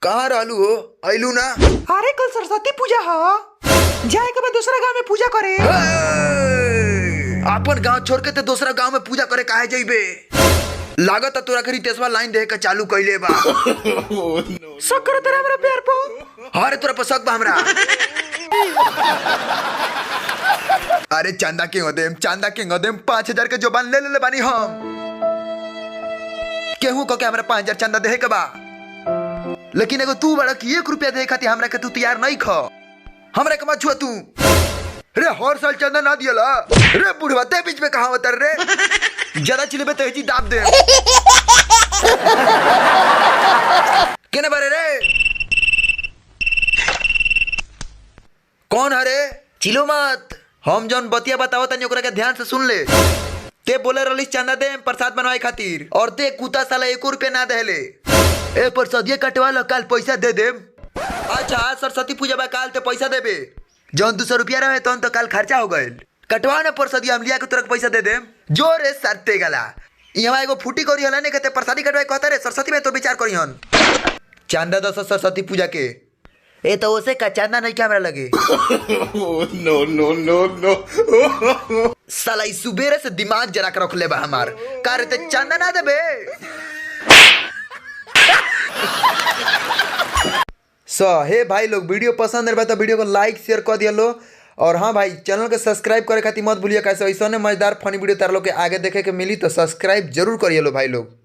कहाँ रहलू हो? अइलू ना? अरे कल सरस्वती पूजा है, जाए के बाद दूसरा गांव में पूजा करे। अपन गांव छोड़ के तो दूसरा गांव में पूजा करे काहे जइबे? लागत है तोरा के रितेशवा लाइन दे के चालू कइले बा। शक करत रहा हमरा प्यार पर। अरे तोरा पर शक बा हमरा। अरे चंदा के देम 5000 के जोबान ले बानी हम। केहू कह के हमरा 5000 चंदा दे के बा, लेकिन एगो तू बड़ा कि 1 रुपया दे खाती हमरा के तू तैयार नहीं ख। हमरा के मत छुआ तू। रे हर साल चंदा ना दियला रे बुढ़वा, ते बीच में कहां उतर रे? ज्यादा चिल्ले तो ही दाब दे। केने बारे रे? कौन हरे? चिलो मत। हम जौन बतिया बताओ तनी ओकरा के ध्यान से सुन ले। ते बोले रलिस चंदा दे प्रसाद बनवाए खातिर, और ते कुत्ता साला 1 रुपया ना देले। ए प्रसादिया कटवा लो, कल पैसा दे देम। अच्छा सरस्वती पूजा बा, काल ते पैसा देबे। जौन 200 रुपया रहे तो कल खर्चा हो गए। कटवा ना प्रसादिया, हम लिया के तुरंत पैसा दे देम। जोरे सरते गला यहाँ एगो फूटी करी हला ने कहते प्रसादी कटवाए कहता रे सरस्वती में तो विचार करी हन। चंदा 10 सरस्वती पूजा के। ए तो ओसे का चंदा नहीं कैमरा लगे। नो नो नो नो। साला इस सुबेरे से दिमाग जरा कर रख ले बा हमार। का रे ते चंदा ना देबे? हे भाई लोग, वीडियो पसंद है तो वीडियो को लाइक शेयर कर दिया लो। और हाँ भाई, चैनल को सब्सक्राइब करे खातिर मत भूलिए। कैसे ऐसा मजेदार फनी वीडियो तार लोग के आगे देखे के मिली तो सब्सक्राइब जरूर करिए लो भाई लोग।